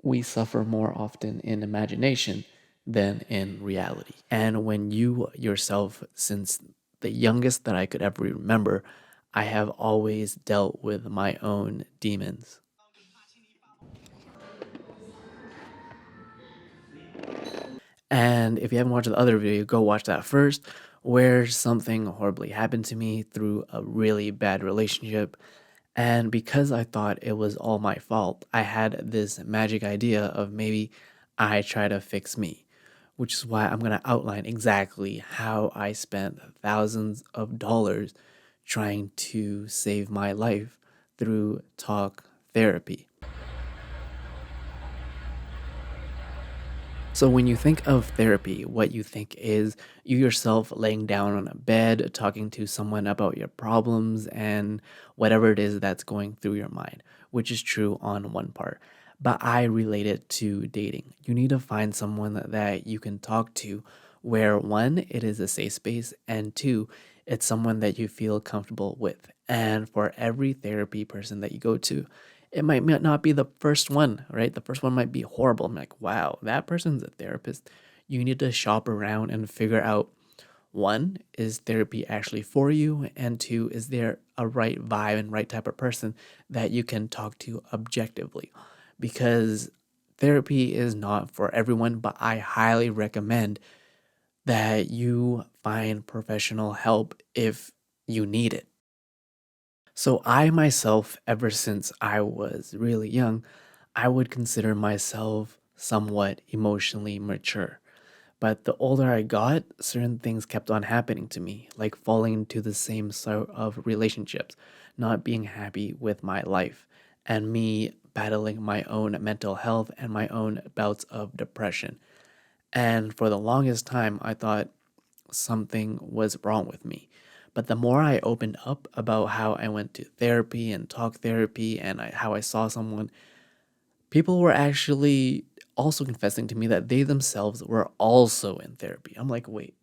we suffer more often in imagination than in reality. And when you yourself, since the youngest that I could ever remember, I have always dealt with my own demons. And if you haven't watched the other video, go watch that first, where something horribly happened to me through a really bad relationship. And because I thought it was all my fault, I had this magic idea of maybe I try to fix me, which is why I'm going to outline exactly how I spent thousands of dollars trying to save my life through talk therapy. So, when you think of therapy, what you think is you yourself laying down on a bed, talking to someone about your problems and whatever it is that's going through your mind, which is true on one part. But I relate it to dating. You need to find someone that you can talk to where one, it is a safe space, and two, it's someone that you feel comfortable with. And for every therapy person that you go to, it might not be the first one, right? The first one might be horrible. I'm like, wow, that person's a therapist. You need to shop around and figure out one, is therapy actually for you? And two, is there a right vibe and right type of person that you can talk to objectively? Because therapy is not for everyone, but I highly recommend that you find professional help if you need it. So, I myself, ever since I was really young, I would consider myself somewhat emotionally mature. But the older I got, certain things kept on happening to me, like falling into the same sort of relationships, not being happy with my life, and me battling my own mental health and my own bouts of depression. And for the longest time, I thought something was wrong with me. But the more I opened up about how I went to therapy and talk therapy and how I saw someone, people were actually also confessing to me that they themselves were also in therapy. I'm like, wait,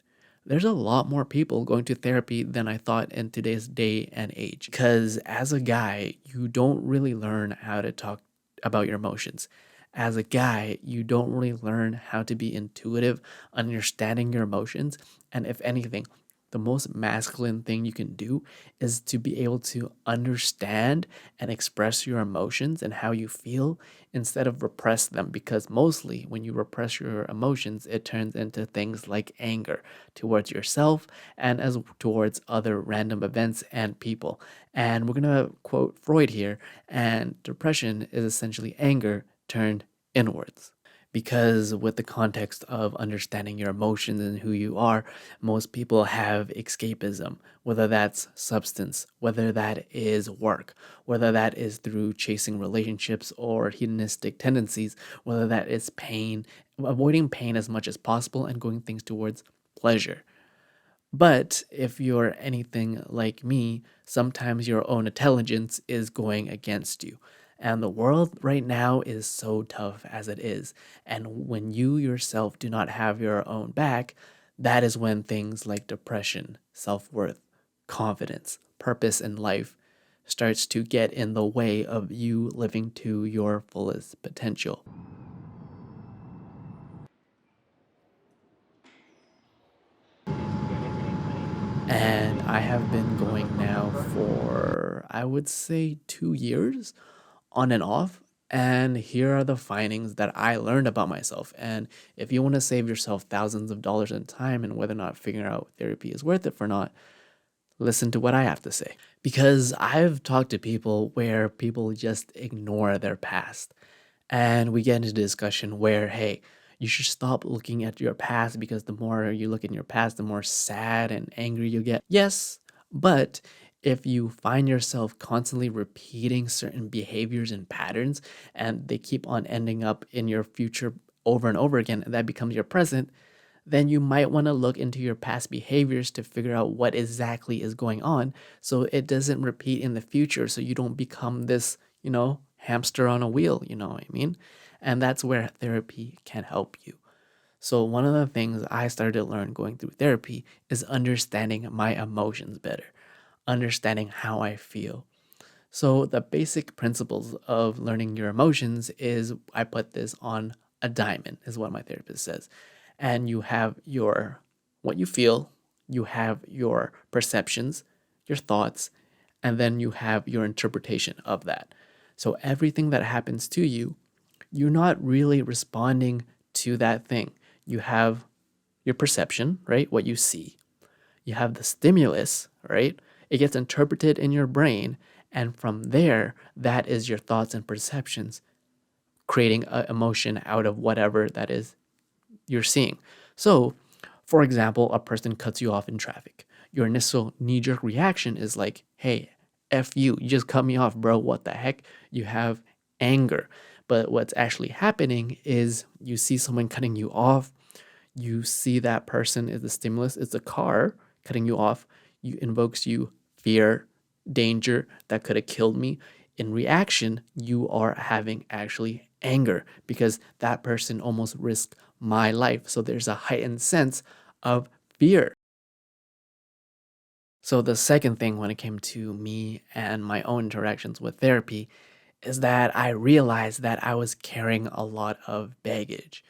there's a lot more people going to therapy than I thought in today's day and age. Because as a guy, you don't really learn how to talk about your emotions. As a guy, you don't really learn how to be intuitive, understanding your emotions. And if anything, the most masculine thing you can do is to be able to understand and express your emotions and how you feel instead of repress them, because mostly when you repress your emotions it turns into things like anger towards yourself and as towards other random events and people. And we're going to quote Freud here, and depression is essentially anger turned inwards. Because with the context of understanding your emotions and who you are, most people have escapism, whether that's substance, whether that is work, whether that is through chasing relationships or hedonistic tendencies, whether that is pain, avoiding pain as much as possible and going things towards pleasure. But if you're anything like me, sometimes your own intelligence is going against you. And the world right now is so tough as it is. And when you yourself do not have your own back, that is when things like depression, self worth, confidence, purpose in life starts to get in the way of you living to your fullest potential. And I have been going now for, I would say, 2 years on and off. And here are the findings that I learned about myself. And if you want to save yourself thousands of dollars in time and whether or not figuring out therapy is worth it or not, listen to what I have to say. Because I've talked to people where people just ignore their past. And we get into discussion where, hey, you should stop looking at your past because the more you look in your past, the more sad and angry you get. Yes, but if you find yourself constantly repeating certain behaviors and patterns and they keep on ending up in your future over and over again, and that becomes your present, then you might want to look into your past behaviors to figure out what exactly is going on so it doesn't repeat in the future so you don't become this, hamster on a wheel, you know what I mean? And that's where therapy can help you. So, one of the things I started to learn going through therapy is understanding my emotions better, understanding how I feel. So, the basic principles of learning your emotions is I put this on a diamond, is what my therapist says. And you have your what you feel, you have your perceptions, your thoughts, and then you have your interpretation of that. So, everything that happens to you, you're not really responding to that thing. You have your perception, right? What you see. You have the stimulus, right? It gets interpreted in your brain. And from there, that is your thoughts and perceptions, creating an emotion out of whatever that is you're seeing. So, for example, a person cuts you off in traffic. Your initial knee jerk reaction is like, hey, F you, you just cut me off, bro. What the heck? You have anger. But what's actually happening is you see someone cutting you off, you see that person is the stimulus, it's a car cutting you off, you invokes you fear, danger that could have killed me. In reaction, you are having actually anger because that person almost risked my life. So there's a heightened sense of fear. So the second thing when it came to me and my own interactions with therapy is that I realized that I was carrying a lot of baggage.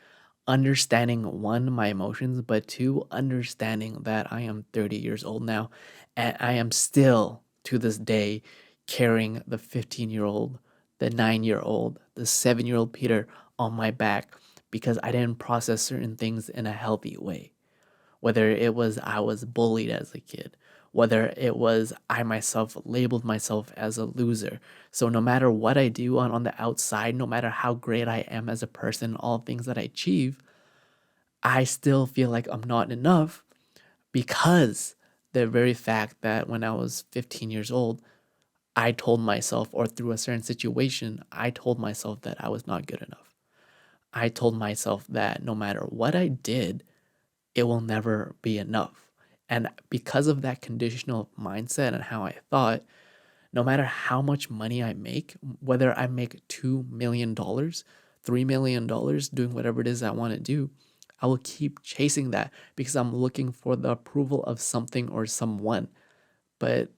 Understanding one, my emotions, but two, understanding that I am 30 years old now and I am still to this day carrying the 15-year-old, the 9-year-old, the 7-year-old Peter on my back because I didn't process certain things in a healthy way. Whether it was I was bullied as a kid, whether it was I myself labeled myself as a loser. So no matter what I do on the outside, no matter how great I am as a person, all things that I achieve, I still feel like I'm not enough because the very fact that when I was 15 years old, I told myself, or through a certain situation, I told myself that I was not good enough. I told myself that no matter what I did, it will never be enough. And because of that conditional mindset and how I thought, no matter how much money I make, whether I make $2 million, $3 million doing whatever it is I want to do, I will keep chasing that because I'm looking for the approval of something or someone. But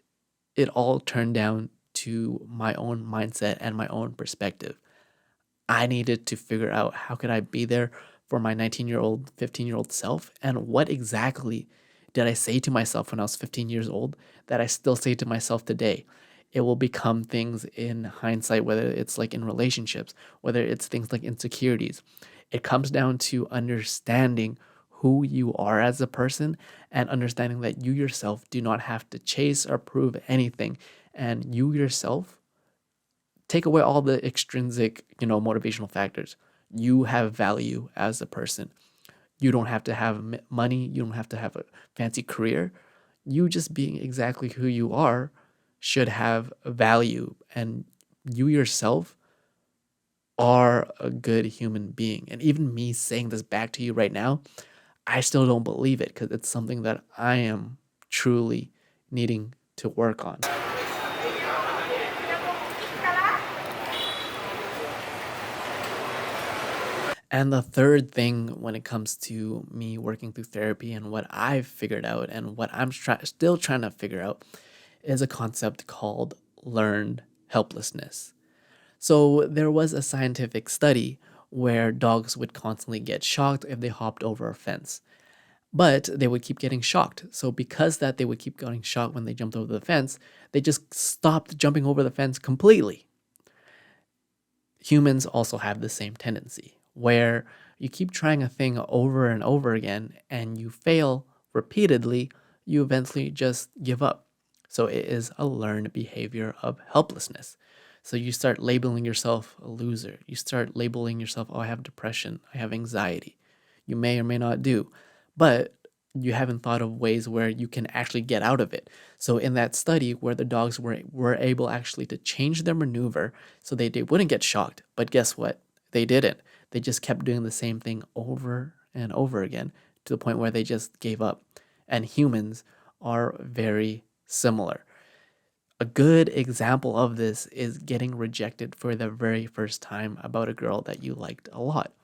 it all turned down to my own mindset and my own perspective. I needed to figure out how could I be there for my 19-year-old, 15-year-old self, and what exactly did I say to myself when I was 15 years old that I still say to myself today. It will become things in hindsight, whether it's like in relationships, whether it's things like insecurities. It comes down to understanding who you are as a person and understanding that you yourself do not have to chase or prove anything. And you yourself take away all the extrinsic, motivational factors. You have value as a person. You don't have to have money. You don't have to have a fancy career. You just being exactly who you are should have value. And you yourself are a good human being. And even me saying this back to you right now, I still don't believe it because it's something that I am truly needing to work on. And the third thing when it comes to me working through therapy and what I've figured out and what still trying to figure out is a concept called learned helplessness. So there was a scientific study where dogs would constantly get shocked if they hopped over a fence, but they would keep getting shocked. So because that they would keep getting shocked when they jumped over the fence, they just stopped jumping over the fence completely. Humans also have the same tendency where you keep trying a thing over and over again and you fail repeatedly, you eventually just give up. So it is a learned behavior of helplessness. So you start labeling yourself a loser. You start labeling yourself, oh, I have depression, I have anxiety. You may or may not do, but you haven't thought of ways where you can actually get out of it. So in that study where the dogs were able actually to change their maneuver so they wouldn't get shocked, but guess what? They didn't. They just kept doing the same thing over and over again to the point where they just gave up. And humans are very similar. A good example of this is getting rejected for the very first time about a girl that you liked a lot.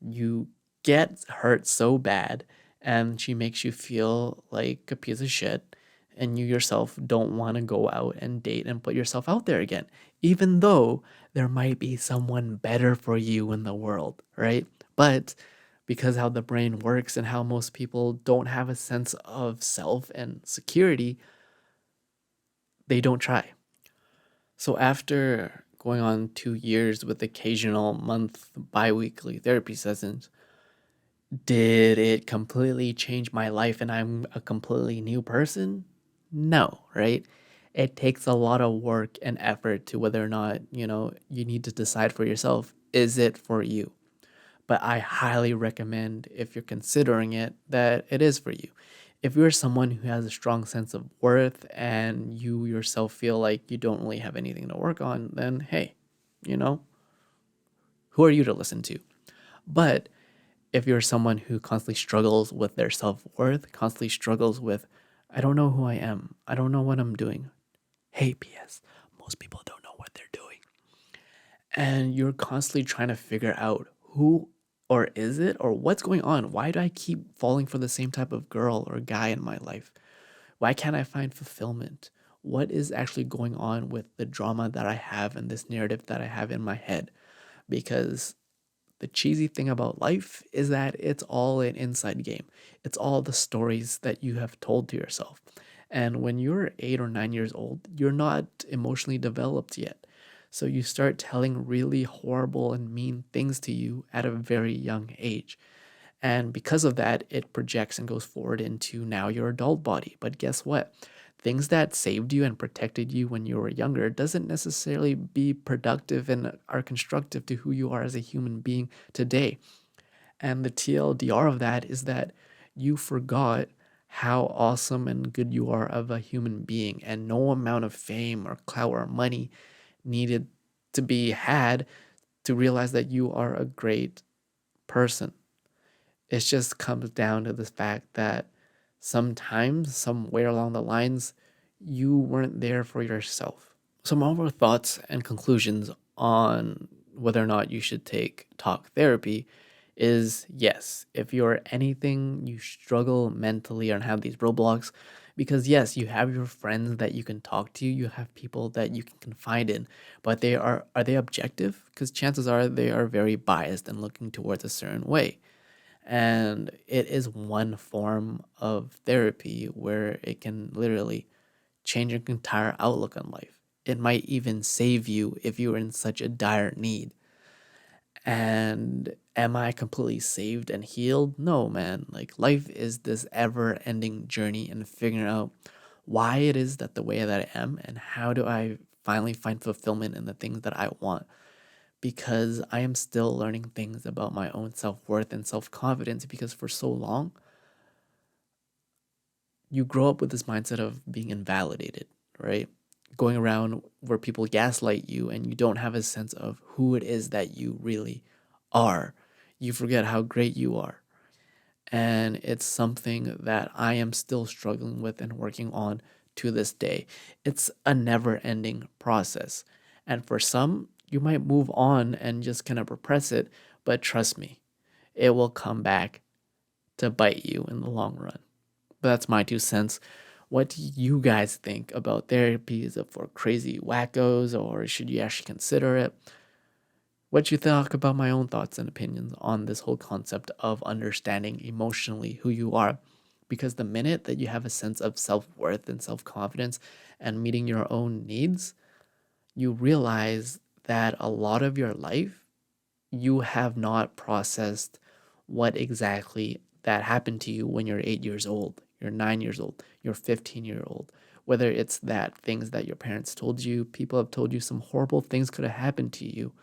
You get hurt so bad and she makes you feel like a piece of shit and you yourself don't want to go out and date and put yourself out there again, even though there might be someone better for you in the world, right? But because how the brain works and how most people don't have a sense of self and security, they don't try. So after going on 2 years with occasional month bi-weekly therapy sessions, did it completely change my life and I'm a completely new person? No, right? It takes a lot of work and effort to whether or not, you need to decide for yourself, is it for you? But I highly recommend, if you're considering it, that it is for you. If you're someone who has a strong sense of worth and you yourself feel like you don't really have anything to work on, then hey, you know, who are you to listen to? But if you're someone who constantly struggles with their self worth, constantly struggles with, I don't know who I am, I don't know what I'm doing. Hey, P.S., most people don't know what they're doing. And you're constantly trying to figure out who or is it or what's going on? Why do I keep falling for the same type of girl or guy in my life? Why can't I find fulfillment? What is actually going on with the drama that I have and this narrative that I have in my head? Because the cheesy thing about life is that it's all an inside game. It's all the stories that you have told to yourself. And when you're 8 or 9 years old, you're not emotionally developed yet. So you start telling really horrible and mean things to you at a very young age. And because of that, it projects and goes forward into now your adult body. But guess what? Things that saved you and protected you when you were younger doesn't necessarily be productive and are constructive to who you are as a human being today. And the TLDR of that is that you forgot how awesome and good you are of a human being, and no amount of fame or clout or money needed to be had to realize that you are a great person. It just comes down to the fact that sometimes, somewhere along the lines, you weren't there for yourself. Some of our thoughts and conclusions on whether or not you should take talk therapy is yes, if you're anything, you struggle mentally and have these roadblocks, because yes, you have your friends that you can talk to, you have people that you can confide in, but are they objective? Because chances are they are very biased and looking towards a certain way. And it is one form of therapy where it can literally change your entire outlook on life. It might even save you if you're in such a dire need. And am I completely saved and healed? No, man. Like, life is this ever ending journey and figuring out why it is that the way that I am and how do I finally find fulfillment in the things that I want. Because I am still learning things about my own self worth and self confidence. Because for so long, you grow up with this mindset of being invalidated, right? Going around where people gaslight you and you don't have a sense of who it is that you really are. You forget how great you are. And it's something that I am still struggling with and working on to this day. It's a never ending process. And for some, you might move on and just kind of repress it, but trust me, it will come back to bite you in the long run. But that's my 2 cents. What do you guys think about therapy? Is it for crazy wackos or should you actually consider it? What you talk about my own thoughts and opinions on this whole concept of understanding emotionally who you are. Because the minute that you have a sense of self worth and self confidence and meeting your own needs, you realize that a lot of your life you have not processed what exactly that happened to you when you're 8 years old, you're 9 years old, you're 15-year old. Whether it's that things that your parents told you, people have told you some horrible things could have happened to you,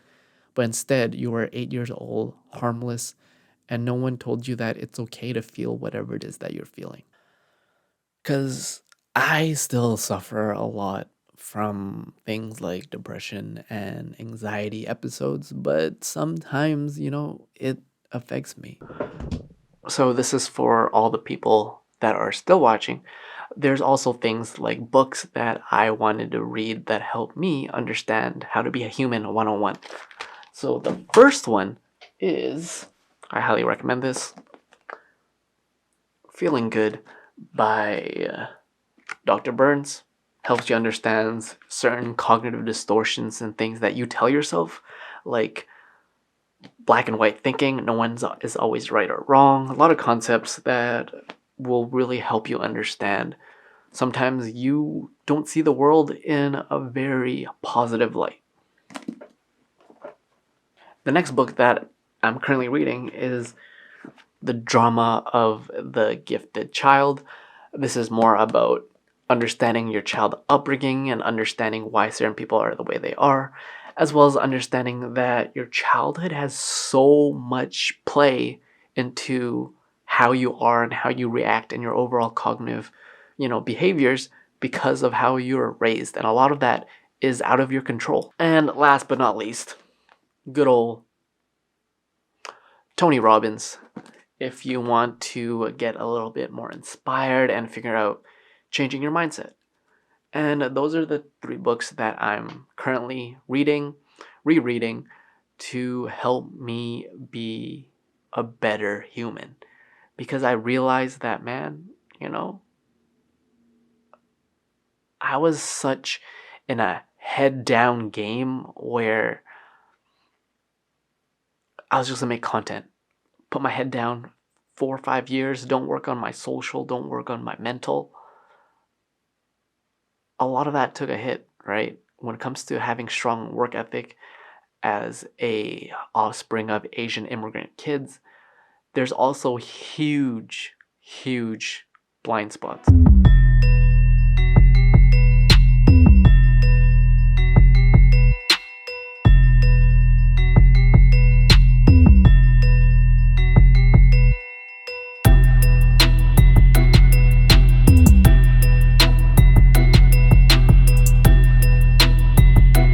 but instead you were 8 years old, harmless, and no one told you that it's okay to feel whatever it is that you're feeling. Because I still suffer a lot from things like depression and anxiety episodes, but sometimes, it affects me. So, this is for all the people that are still watching. There's also things like books that I wanted to read that help me understand how to be a human 101. So, the first one is, I highly recommend this, Feeling Good by Dr. Burns helps you understand certain cognitive distortions and things that you tell yourself, like black and white thinking, no one is always right or wrong. A lot of concepts that will really help you understand. Sometimes you don't see the world in a very positive light. The next book that I'm currently reading is The Drama of the Gifted Child. This is more about understanding your child upbringing and understanding why certain people are the way they are, as well as understanding that your childhood has so much play into how you are and how you react and your overall cognitive, behaviors because of how you were raised. And a lot of that is out of your control. And last but not least, good old Tony Robbins. If you want to get a little bit more inspired and figure out changing your mindset. And those are the three books that I'm currently rereading to help me be a better human. Because I realized that, man, I was such in a head down game where I was just gonna make content, put my head down 4 or 5 years, don't work on my social, don't work on my mental. A lot of that took a hit, right? When it comes to having strong work ethic as a offspring of Asian immigrant kids, there's also huge blind spots.